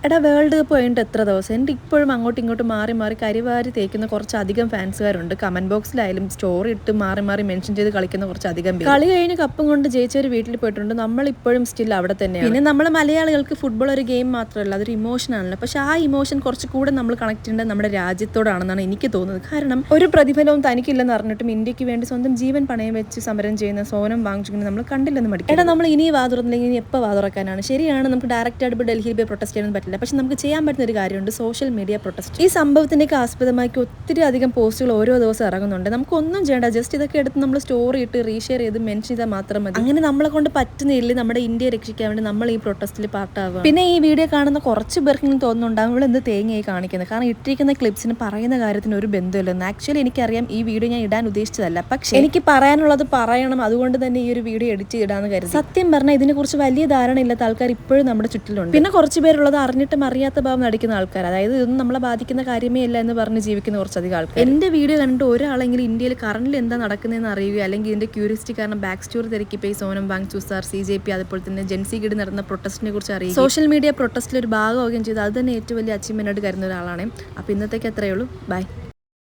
എടാ world cup കഴിഞ്ഞിട്ട് എത്ര ദിവസം എൻ്റെ ഇപ്പോഴും അങ്ങോട്ടും ഇങ്ങോട്ടും മാറി മാറി കരിവാരി തേക്കുന്ന കുറച്ചധികം ഫാൻസുകാരുണ്ട്. കമന്റ് ബോക്സിലായാലും സ്റ്റോറി ഇട്ട് മാറി മാറി മെൻഷൻ ചെയ്ത് കളിക്കുന്ന കുറച്ചധികം പേര്. കളി കഴിഞ്ഞ് കപ്പും കൊണ്ട് ജയിച്ചവർ വീട്ടിൽ പോയിട്ടുണ്ട്. നമ്മൾ ഇപ്പോഴും സ്റ്റിൽ അവിടെ തന്നെയാണ്. പിന്നെ നമ്മൾ മലയാളികൾക്ക് ഫുട്ബോൾ ഒരു ഗെയിം മാത്രമല്ല, അതൊരു ഇമോഷനാണല്ലോ. പക്ഷെ ആ ഇമോഷൻ കുറച്ചുകൂടെ നമ്മൾ കണക്ട് ചെയ്യേണ്ടത് നമ്മുടെ രാജ്യത്തോടാണെന്നാണ് എനിക്ക് തോന്നുന്നത്. കാരണം ഒരു പ്രതിഫലവും തനിക്കില്ലെന്ന് അറിഞ്ഞിട്ടും ഇന്ത്യക്ക് വേണ്ടി സ്വന്തം ജീവൻ പണയം വെച്ച് സമരം ചെയ്യുന്ന സോനം വാങ്ചുകിനെ നമ്മൾ കണ്ടില്ലെന്ന് മടിക്കും. എടാ നമ്മൾ ഇനി വാതുറന്നില്ലെങ്കിൽ ഇനി എപ്പോൾ വാതുറക്കാനാണ്? ശരിയാണ്, നമുക്ക് ഡയറക്റ്റ് ആയിട്ട് ഇപ്പോൾ ഡൽഹിയിൽ പോയി പ്രൊട്ടസ്റ്റ് ചെയ്യാൻ പറ്റില്ല. പക്ഷെ നമുക്ക് ചെയ്യാൻ പറ്റുന്ന ഒരു കാര്യമുണ്ട്, സോഷ്യൽ മീഡിയ പ്രൊട്ടസ്റ്റ്. ഈ സംഭവത്തിൻ്റെയൊക്കെ ആസ്പദമാക്കി ഒത്തിരി അധികം പോസ്റ്റുകൾ ഓരോ ദിവസം ഇറങ്ങുന്നുണ്ട്. നമുക്കൊന്നും ചെയ്യേണ്ട, ജസ്റ്റ് ഇതൊക്കെ എടുത്ത് നമ്മൾ സ്റ്റോറി ഇട്ട് റീഷെയർ ചെയ്ത് മെൻഷൻ ചെയ്താൽ മാത്രം മതി. അങ്ങനെ നമ്മളെ കൊണ്ട് പറ്റുന്നില്ല നമ്മുടെ ഇന്ത്യയെ രക്ഷിക്കാൻ വേണ്ടി നമ്മൾ ഈ പ്രൊട്ടസ്റ്റിൽ പാർട്ടാവുക. പിന്നെ ഈ വീഡിയോ കാണുന്ന കുറച്ച് പേർക്കെങ്കിലും തോന്നുന്നുണ്ടാവും ഇവിടെ എന്ത് തേങ്ങയായി കാണിക്കുന്നത്. കാരണം ഇട്ടിരിക്കുന്ന ക്ലിപ്സിന് പറയുന്ന കാര്യത്തിന് ഒരു ബന്ധമില്ലെന്ന്. ആക്ച്വലി എനിക്കറിയാം ഈ വീഡിയോ ഞാൻ ഇടാൻ ഉദ്ദേശിച്ചതല്ല, പക്ഷേ എനിക്ക് പറയാനുള്ളത് പറയണം, അതുകൊണ്ട് തന്നെ ഈ ഒരു വീഡിയോ എഡിറ്റ് ചെയ്തിടാന്ന് കരുതി. സത്യം പറഞ്ഞാൽ ഇതിനെക്കുറിച്ച് വലിയ ധാരണ ഇല്ലാത്ത ആൾക്കാർ ഇപ്പോഴും നമ്മുടെ ചുറ്റിലുണ്ട്. പിന്നെ കുറച്ച് പേരുള്ളത് അറിഞ്ഞിട്ടും അറിയാത്ത ഭാവം നടിക്കുന്ന ആൾക്കാർ, അതായത് ഇതൊന്നും നമ്മളെ ബാധിക്കുന്ന കാര്യമേ ഇല്ല എന്ന് പറഞ്ഞ് ജീവിക്കുന്ന കുറച്ചധികം ആൾക്കാർ. എന്റെ വീഡിയോ കണ്ടിട്ട് ഒരാളെങ്കിലും ഇന്ത്യയിൽ കറന്റ് എന്താ നടക്കുന്നതെന്ന് അറിയുക, അല്ലെങ്കിൽ ഇതിന്റെ ക്യൂരിയോസിറ്റി കാരണം ബാക്ക് സ്റ്റോറി തിരക്കി പോയി സോനം വാങ്ചു സാർ, CJP, അതുപോലെ തന്നെ ജെൻസി ഗിഡ് നടന്ന പ്രൊട്ടസ്റ്റിനെ കുറിച്ച് അറിയുക, സോഷ്യൽ മീഡിയ പ്രൊട്ടസ്റ്റിൽ ഒരു ഭാഗമാവുകയും ചെയ്തു. അത് തന്നെ ഏറ്റവും വലിയ അച്ചീവ്മെന്റ് ആയിട്ട് കരുതുന്ന ഒരാളാണ്. അപ്പോൾ ഇന്നത്തേക്ക് അത്രയേ ഉള്ളൂ. ബൈ.